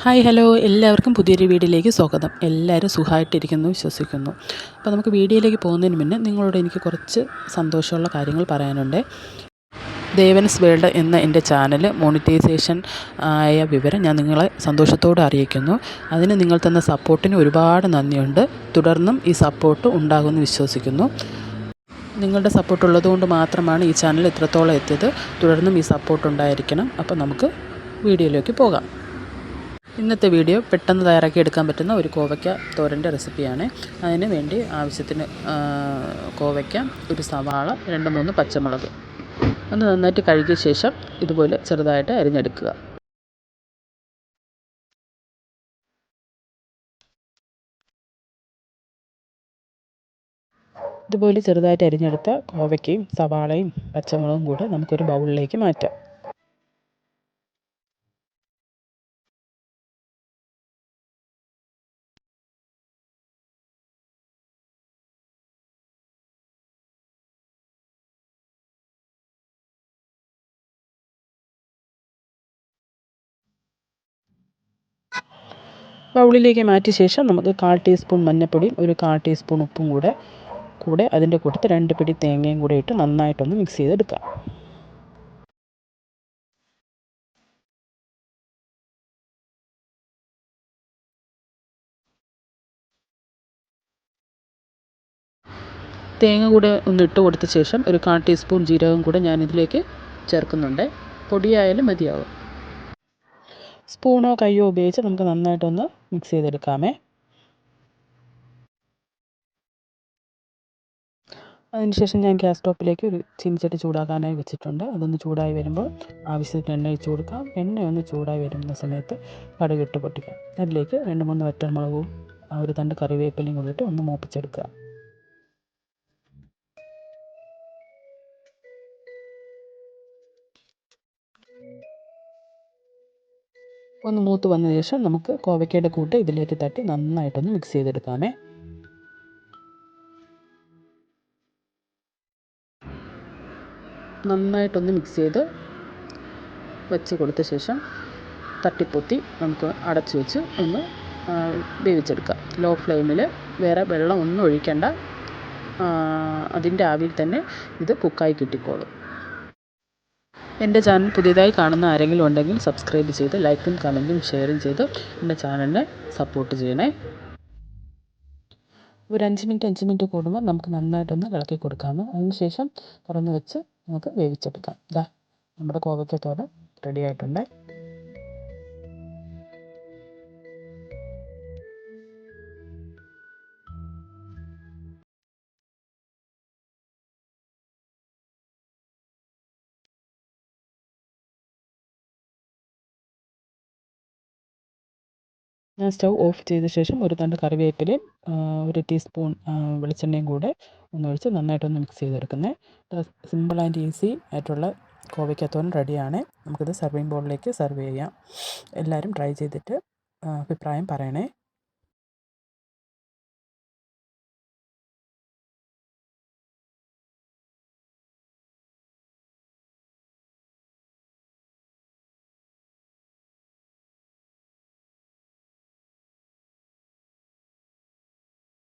Hi hello എല്ലാവർക്കും പുതിയൊരു വീഡിയോയിലേക്ക് സ്വാഗതം. എല്ലാവരും സുഖമായിട്ടിരിക്കുന്നു വിശ്വസിക്കുന്നു. അപ്പോൾ നമുക്ക് വീഡിയോയിലേക്ക് പോകുന്നതിന് മുന്നേ നിങ്ങളോട് എനിക്ക് കുറച്ച് സന്തോഷമുള്ള കാര്യങ്ങൾ പറയാനുണ്ട്. ദേവൻസ് വേൾഡ് എന്ന എൻ്റെ ചാനൽ മോണിറ്റൈസേഷൻ ആയ വിവരം ഞാൻ നിങ്ങളെ സന്തോഷത്തോടെ അറിയിക്കുന്നു. അതിന് നിങ്ങൾ തന്ന സപ്പോർട്ടിന് ഒരുപാട് നന്ദിയുണ്ട്. തുടർന്നും ഈ സപ്പോർട്ട് ഉണ്ടാകുമെന്ന് വിശ്വസിക്കുന്നു. നിങ്ങളുടെ സപ്പോർട്ട് ഉള്ളതുകൊണ്ട് മാത്രമാണ് ഈ ചാനൽ ഇത്രത്തോളം എത്തിയത്. തുടർന്നും ഈ സപ്പോർട്ട് ഉണ്ടായിരിക്കണം. അപ്പോൾ നമുക്ക് വീഡിയോയിലേക്ക് പോകാം. ഇന്നത്തെ വീഡിയോ പെട്ടെന്ന് തയ്യാറാക്കി എടുക്കാൻ പറ്റുന്ന ഒരു കോവയ്ക്ക തോരൻ്റെ റെസിപ്പിയാണ്. അതിന് വേണ്ടി ആവശ്യത്തിന് കോവയ്ക്ക, ഒരു സവാള, 2-3 പച്ചമുളക് ഒന്ന് നന്നായിട്ട് കഴുകിയ ശേഷം ഇതുപോലെ ചെറുതായിട്ട് അരിഞ്ഞെടുക്കുക. ഇതുപോലെ ചെറുതായിട്ട് അരിഞ്ഞെടുത്ത കോവയ്ക്കയും സവാളയും പച്ചമുളകും കൂടെ നമുക്കൊരു ബൗളിലേക്ക് മാറ്റാം. ബൗളിലേക്ക് മാറ്റിയ ശേഷം നമുക്ക് 1/4 ടീസ്പൂൺ മഞ്ഞൾപ്പൊടിയും ഒരു 1/4 ടീസ്പൂൺ ഉപ്പും കൂടെ അതിൻ്റെ കൂട്ടത്തിൽ 2 പിടി തേങ്ങയും കൂടെ ഇട്ട് നന്നായിട്ടൊന്ന് മിക്സ് ചെയ്തെടുക്കാം. തേങ്ങ കൂടെ ഒന്ന് ഇട്ട് കൊടുത്ത ശേഷം ഒരു 1/4 ടീസ്പൂൺ ജീരകം കൂടെ ഞാനിതിലേക്ക് ചേർക്കുന്നുണ്ട്. പൊടിയായാലും മതിയാവും. സ്പൂണോ കയ്യോ ഉപയോഗിച്ച് നമുക്ക് നന്നായിട്ടൊന്ന് മിക്സ് ചെയ്തെടുക്കാമേ. അതിനുശേഷം ഞാൻ ഗ്യാസ് സ്റ്റോപ്പിലേക്ക് ഒരു ചീനിച്ചട്ടി ചൂടാക്കാനായി വെച്ചിട്ടുണ്ട്. അതൊന്ന് ചൂടായി വരുമ്പോൾ ആവശ്യത്തിന് എണ്ണ ഒഴിച്ച് കൊടുക്കാം. എണ്ണ ഒന്ന് ചൂടായി വരുന്ന സമയത്ത് കടുകിട്ട് പൊട്ടിക്കാം. അതിലേക്ക് 2-3 വറ്റൽമുളകും ഒരു തണ്ട് കറിവേപ്പിലയും കൂടിയിട്ട് ഒന്ന് മൂപ്പിച്ചെടുക്കുക. ഒന്ന് മൂത്ത് വന്ന ശേഷം നമുക്ക് കോവയ്ക്കയുടെ കൂട്ട് ഇതിലേക്ക് തട്ടി നന്നായിട്ടൊന്ന് മിക്സ് ചെയ്തെടുക്കാമേ. നന്നായിട്ടൊന്ന് മിക്സ് ചെയ്ത് വെച്ച് കൊടുത്ത ശേഷം തട്ടിപ്പൊത്തി നമുക്ക് അടച്ചു വെച്ച് ഒന്ന് വേവിച്ചെടുക്കാം. ലോ ഫ്ലെയിമിൽ, വേറെ വെള്ളം ഒന്നും ഒഴിക്കേണ്ട. അതിൻ്റെ ആവിയിൽ തന്നെ ഇത് കുക്കായി കിട്ടിക്കോളും. എൻ്റെ ചാനൽ പുതിയതായി കാണുന്ന ആരെങ്കിലും ഉണ്ടെങ്കിൽ സബ്സ്ക്രൈബ് ചെയ്ത് ലൈക്കും കമൻറ്റും ഷെയറും ചെയ്ത് എൻ്റെ ചാനലിനെ സപ്പോർട്ട് ചെയ്യണേ. ഒരു 5 മിനിറ്റ് കൂടുമ്പോൾ നമുക്ക് നന്നായിട്ടൊന്ന് ഇളക്കി കൊടുക്കാമോ. അതിനുശേഷം തുറന്ന് വെച്ച് നമുക്ക് വേവിച്ചെടുക്കാം. ഇതാ നമ്മുടെ കോവയ്ക്കത്തോരൻ റെഡി ആയിട്ടുണ്ട്. ഞാൻ സ്റ്റൗ ഓഫ് ചെയ്ത ശേഷം ഒരു തണ്ട് കറിവേപ്പിലയും 1 ടീസ്പൂൺ വെളിച്ചെണ്ണയും കൂടെ ഒന്നൊഴിച്ച് നന്നായിട്ടൊന്ന് മിക്സ് ചെയ്തെടുക്കുന്നത്. സിമ്പിൾ ആൻഡ് ഈസി ആയിട്ടുള്ള കോവയ്ക്കത്തോരൻ റെഡിയാണ്. നമുക്കിത് സർവിങ് ബൗളിലേക്ക് സെർവ് ചെയ്യാം. എല്ലാവരും ട്രൈ ചെയ്തിട്ട് അഭിപ്രായം പറയണേ.